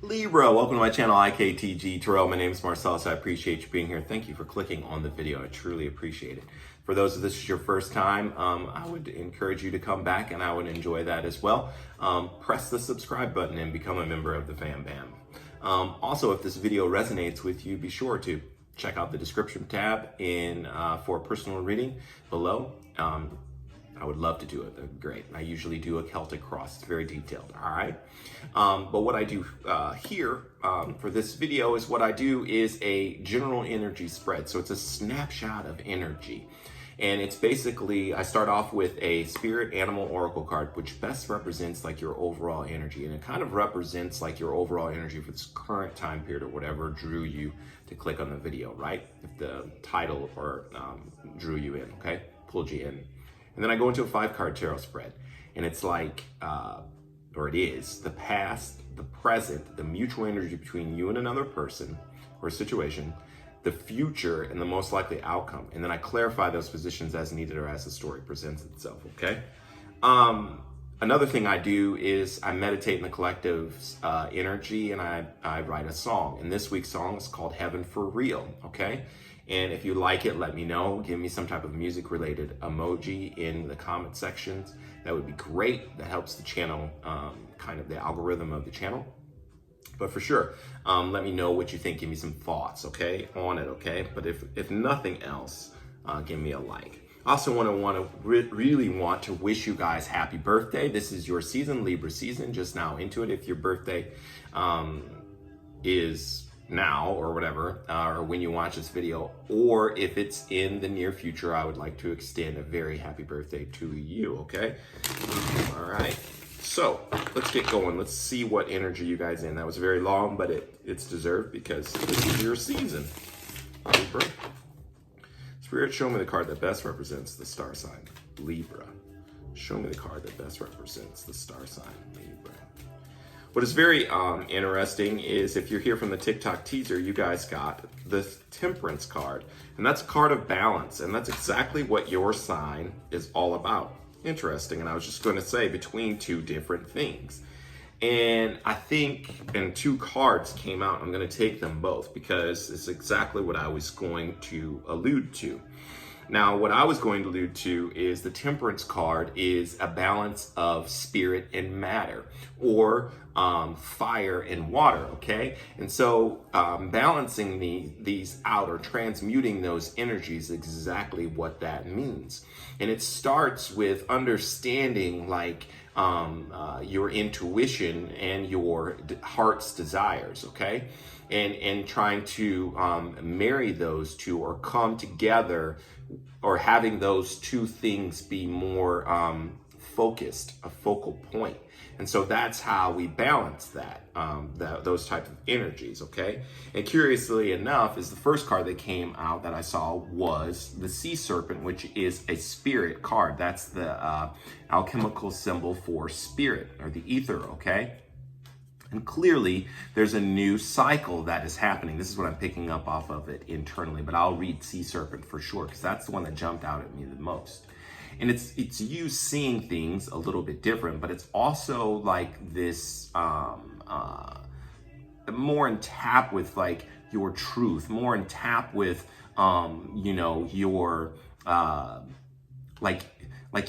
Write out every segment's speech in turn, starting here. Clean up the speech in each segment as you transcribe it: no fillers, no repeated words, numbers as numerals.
Libra, welcome to my channel, IKTG. Terrell, my name is Marcellus. I appreciate you being here. Thank you for clicking on the video. I truly appreciate it. For those of this is your first time, I would encourage you to come back, and I would enjoy that as well. Press the subscribe button and become a member of the Fam Bam. Also, if this video resonates with you, be sure to check out the description tab for a personal reading below. I would love to do it. That'd be great. I usually do a Celtic cross. It's very detailed, all right? But what I do here for this video is what I do is a general energy spread. So it's a snapshot of energy. And it's basically, I start off with a spirit animal oracle card, which best represents like your overall energy. And it kind of represents like your overall energy for this current time period or whatever drew you to click on the video, right? If the title or drew you in, okay? Pulled you in. And then I go into a 5-card tarot spread, and it's like, or it is, the past, the present, the mutual energy between you and another person or situation, the future, and the most likely outcome. And then I clarify those positions as needed or as the story presents itself, okay? Another thing I do is I meditate in the collective's energy, and I write a song. And this week's song is called Heaven for Real, okay? And if you like it, let me know. Give me some type of music-related emoji in the comment sections. That would be great. That helps the channel, kind of the algorithm of the channel. But for sure, let me know what you think. Give me some thoughts, okay, on it, okay? But if nothing else, give me a like. I also really want to wish you guys happy birthday. This is your season, Libra season, just now into it. If your birthday is now or whatever, or when you watch this video, or if it's in the near future, I would like to extend a very happy birthday to you, okay? All right, so let's get going. Let's see what energy you guys in. That was very long, but it's deserved because this is your season. Libra. Spirit, show me the card that best represents the star sign, Libra. Show me the card that best represents the star sign, Libra. What is very interesting is if you're here from the TikTok teaser, you guys got the Temperance card. And that's a card of balance. And that's exactly what your sign is all about. Interesting. And I was just going to say between two different things. And I think, and 2 cards came out. I'm going to take them both because it's exactly what I was going to allude to. Now, what I was going to allude to is the Temperance card is a balance of spirit and matter, or fire and water, okay? And so balancing these out or transmuting those energies is exactly what that means. And it starts with understanding like your intuition and your heart's desires, okay? And trying to marry those two or come together, or having those two things be more focused, a focal point. And so that's how we balance that, those types of energies, okay? And curiously enough, is the first card that came out that I saw was the Sea Serpent, which is a spirit card. That's the alchemical symbol for spirit, or the ether, okay? And clearly, there's a new cycle that is happening. This is what I'm picking up off of it internally, but I'll read Sea Serpent for sure, because that's the one that jumped out at me the most. And it's you seeing things a little bit different, but it's also like this more in tap with like your truth, more in tap with you know, your like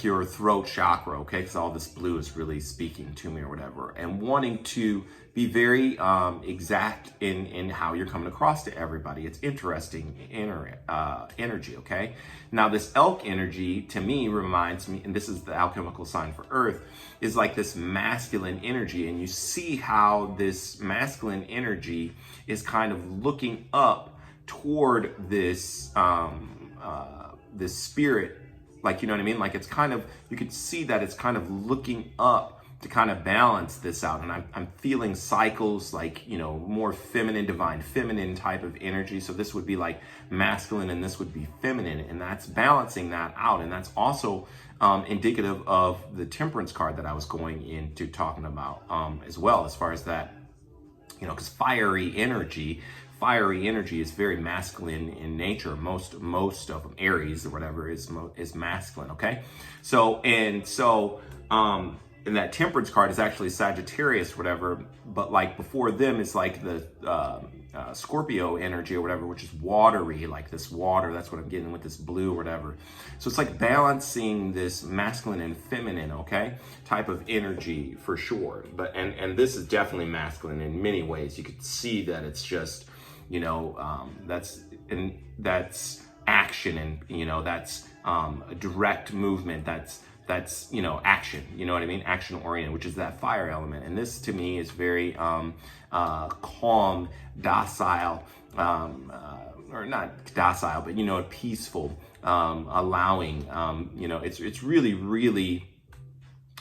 your throat chakra, okay? Because all this blue is really speaking to me or whatever, and wanting to be very exact in how you're coming across to everybody. It's interesting energy, okay? Now this elk energy to me reminds me, and this is the alchemical sign for Earth, is like this masculine energy, and you see how this masculine energy is kind of looking up toward this this spirit. Like, you know what I mean? Like it's kind of, you could see that it's kind of looking up to kind of balance this out. And I'm feeling cycles like, you know, more feminine, divine feminine type of energy. So this would be like masculine and this would be feminine. And that's balancing that out. And that's also indicative of the Temperance card that I was going into talking about as well, as far as that, you know, because fiery energy fiery energy is very masculine in nature. Most of them, Aries or whatever, is masculine. Okay, and that Temperance card is actually Sagittarius, whatever. But like before them is like the Scorpio energy or whatever, which is watery, like this water. That's what I'm getting with this blue or whatever. So it's like balancing this masculine and feminine, okay, type of energy for sure. But and this is definitely masculine in many ways. You could see that it's just, that's action, and that's a direct movement. That's action, you know what I mean? Action oriented, which is that fire element. And this to me is very calm, docile, or not docile, but peaceful, allowing, it's really, really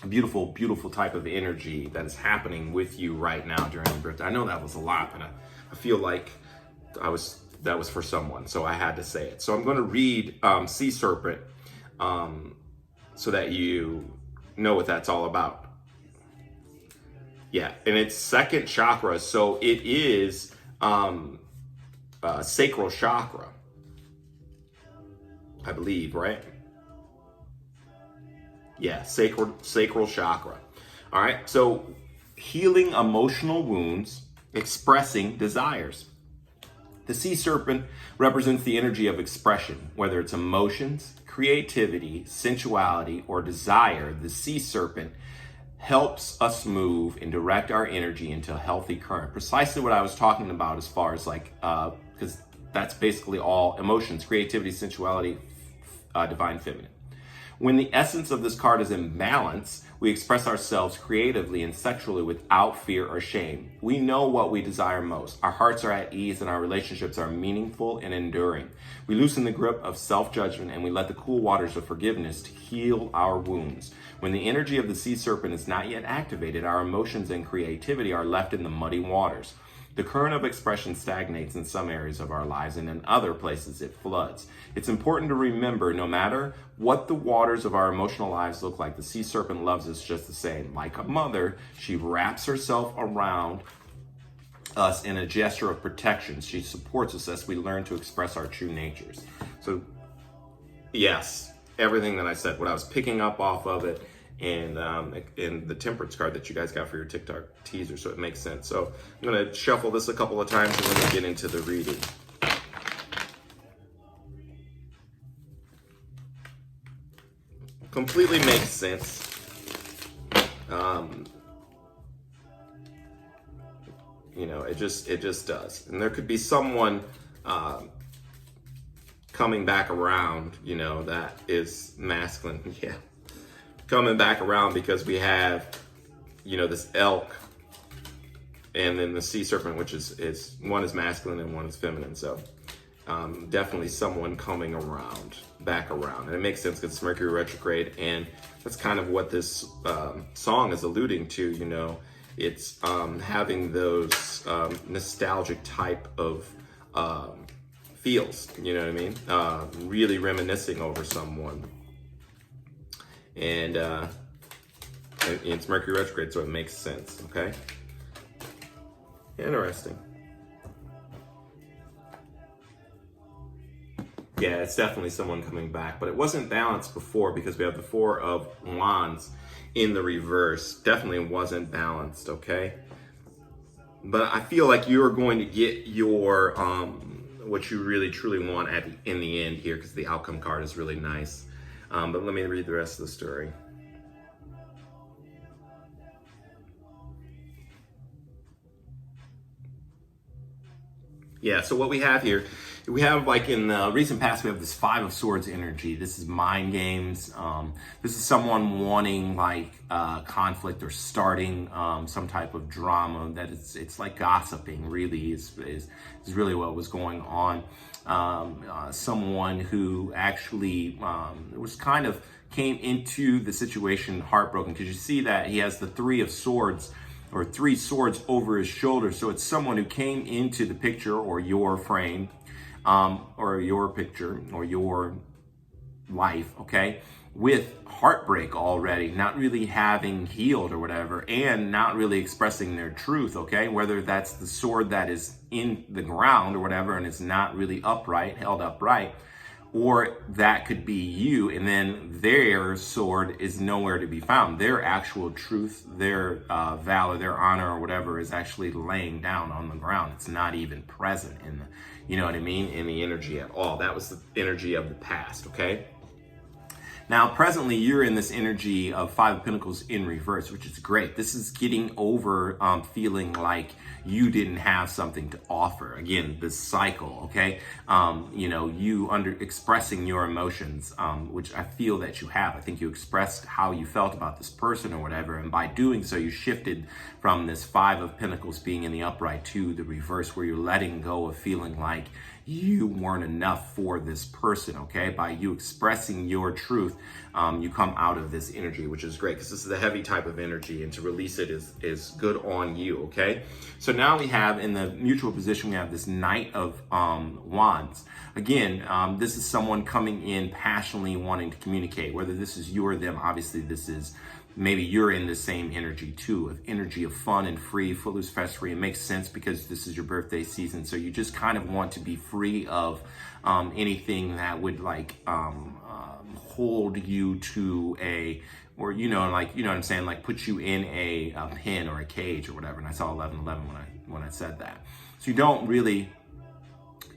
a beautiful type of energy that is happening with you right now during your birthday. I know that was a lot, but I feel like that was for someone, so I had to say it. So I'm going to read Sea Serpent, so that you know what that's all about. Yeah, and it's second chakra, so it is sacral chakra, I believe, right? Yeah, sacral chakra. All right, so healing emotional wounds, expressing desires. The sea serpent represents the energy of expression, whether it's emotions, creativity, sensuality, or desire. The sea serpent helps us move and direct our energy into a healthy current. Precisely what I was talking about as far as because that's basically all emotions, creativity, sensuality, divine feminine. When the essence of this card is in balance, we express ourselves creatively and sexually without fear or shame. We know what we desire most. Our hearts are at ease and our relationships are meaningful and enduring. We loosen the grip of self-judgment and we let the cool waters of forgiveness to heal our wounds. When the energy of the sea serpent is not yet activated, our emotions and creativity are left in the muddy waters. The current of expression stagnates in some areas of our lives, and in other places it floods. It's important to remember, no matter what the waters of our emotional lives look like, the sea serpent loves us just the same. Like a mother, she wraps herself around us in a gesture of protection. She supports us as we learn to express our true natures. So, yes, everything that I said, what I was picking up off of it, and in the Temperance card that you guys got for your TikTok teaser, so it makes sense. So I'm gonna shuffle this a couple of times and then we'll get into the reading. Completely makes sense. It just does. And there could be someone coming back around, that is masculine. Yeah. Coming back around because we have, this elk and then the sea serpent, which is one is masculine and one is feminine. So definitely someone coming back around. And it makes sense because it's Mercury retrograde, and that's kind of what this song is alluding to, It's having those nostalgic type of feels, you know what I mean? Really reminiscing over someone. And it's Mercury retrograde, so it makes sense, okay? Interesting. Yeah, it's definitely someone coming back, but it wasn't balanced before because we have the Four of Wands in the reverse. Definitely wasn't balanced, okay? But I feel like you're going to get your, what you really truly want in the end here, because the outcome card is really nice. But let me read the rest of the story. Yeah, so what we have here, we have like in the recent past, we have this Five of Swords energy. This is mind games. This is someone wanting conflict or starting some type of drama. That it's like gossiping really is really what was going on. Someone who actually was kind of came into the situation heartbroken, because you see that he has the Three of Swords, or three swords over his shoulder. So it's someone who came into the picture or your frame, or your picture or your life, okay, with heartbreak already, not really having healed or whatever, and not really expressing their truth, okay, whether that's the sword that is in the ground or whatever and it's not really upright, held upright, or that could be you, and then their sword is nowhere to be found. Their actual truth, their valor, their honor, or whatever is actually laying down on the ground. It's not even present in the, you know what I mean, in the energy at all. That was the energy of the past, okay? Now, presently, you're in this energy of Five of Pentacles in reverse, which is great. This is getting over feeling like you didn't have something to offer. Again, this cycle, okay? You know, you expressing your emotions, which I feel that you have. I think you expressed how you felt about this person or whatever, and by doing so, you shifted from this Five of Pentacles being in the upright to the reverse, where you're letting go of feeling like you weren't enough for this person, okay? By you expressing your truth, you come out of this energy, which is great, because this is a heavy type of energy, and to release it is good on you, okay? So now we have, in the mutual position, we have this Knight of Wands. Again, this is someone coming in passionately wanting to communicate, whether this is you or them. Obviously, this is maybe you're in the same energy too, of energy of fun and free, footloose, fast, free. It makes sense because this is your birthday season. So you just kind of want to be free of anything that would like hold you to a, or, you know, like, you know what I'm saying? Like put you in a pen or a cage or whatever. And I saw 1111 when I said that. So you don't really,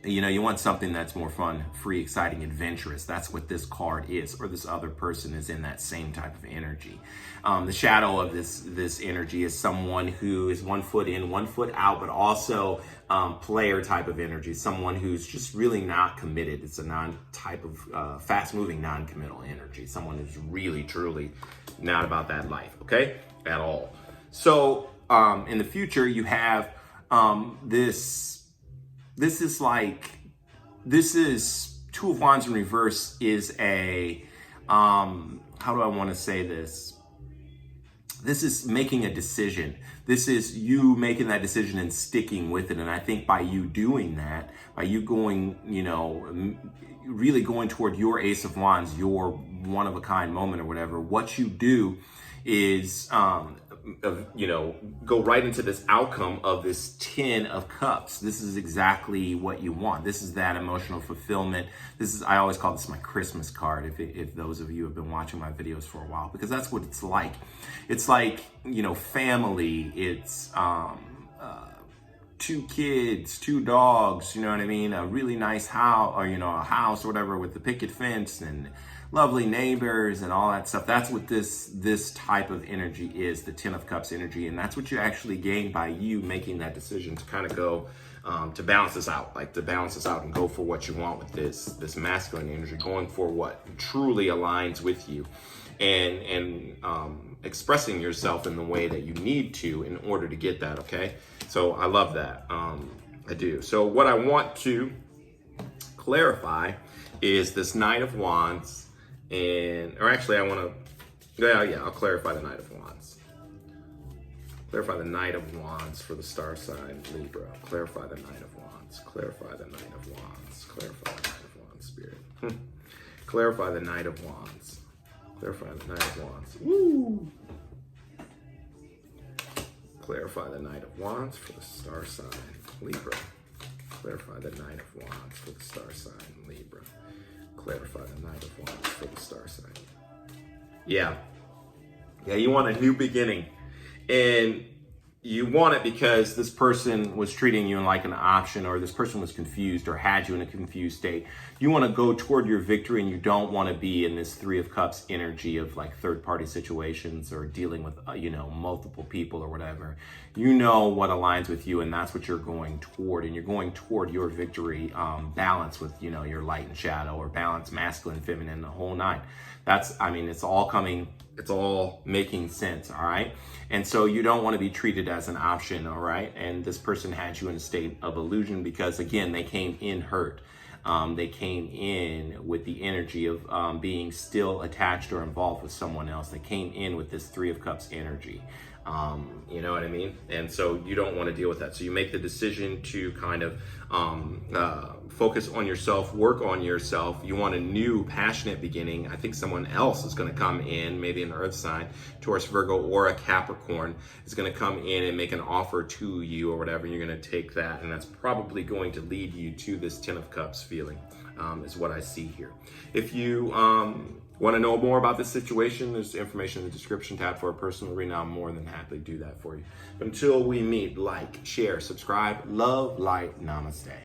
you know, you want something that's more fun, free, exciting, adventurous. That's what this card is, or this other person is in that same type of energy. The shadow of this energy is someone who is 1 foot in, 1 foot out, but also player type of energy. Someone who's just really not committed. It's a type of fast-moving, non-committal energy. Someone who's really, truly not about that life, okay, at all. So in the future, you have this is Two of Wands in reverse is a, how do I want to say this? This is making a decision. This is you making that decision and sticking with it. And I think by you doing that, by you going, you know, really going toward your Ace of Wands, your one of a kind moment or whatever, what you do is, you know, go right into this outcome of this 10 of Cups. This is exactly what you want. This is that emotional fulfillment. This is, I always call this my Christmas card, if those of you have been watching my videos for a while, because that's what it's like. It's like, you know, family. It's 2 kids, 2 dogs, you know what I mean? A really nice house, or, you know, a house or whatever with the picket fence and lovely neighbors and all that stuff. That's what this type of energy is, the 10 of Cups energy. And that's what you actually gain by you making that decision to kind of go, to balance this out, like to balance this out and go for what you want with this masculine energy, going for what truly aligns with you, and expressing yourself in the way that you need to in order to get that, okay? So I love that, I do. So what I want to clarify is this Knight of Wands, or actually I want to, I'll clarify the Knight of Wands. Clarify the Knight of Wands for the star sign Libra. Clarify the Knight of Wands. Clarify the Knight of Wands. Clarify the Knight of Wands, Spirit. Clarify the Knight of Wands. Clarify the Knight of Wands. Woo! Clarify the Knight of Wands for the star sign Libra. Clarify the Knight of Wands for the star sign Libra. Clarify the Knight of Wands for the star sign. Yeah, you want a new beginning. And you want it because this person was treating you like an option, or this person was confused or had you in a confused state. You want to go toward your victory, and you don't want to be in this 3 of Cups energy of like third-party situations or dealing with, you know, multiple people or whatever. You know what aligns with you, and that's what you're going toward. And you're going toward your victory, balance with, you know, your light and shadow, or balance masculine, feminine, the whole nine. That's, I mean, it's all coming, it's all making sense, all right? And so you don't want to be treated as an option, all right? And this person had you in a state of illusion because, again, they came in hurt. They came in with the energy of being still attached or involved with someone else. They came in with this 3 of Cups energy. You know what I mean? And so you don't want to deal with that. So you make the decision to kind of focus on yourself, work on yourself. You want a new passionate beginning. I think someone else is going to come in, maybe an earth sign, Taurus, Virgo, or a Capricorn is going to come in and make an offer to you or whatever. You're going to take that, and that's probably going to lead you to this Ten of Cups feeling, is what I see here. If you want to know more about this situation, there's information in the description tab for a personal reading. I'm more than happy to do that for you. But until we meet, like, share, subscribe, love, light, namaste.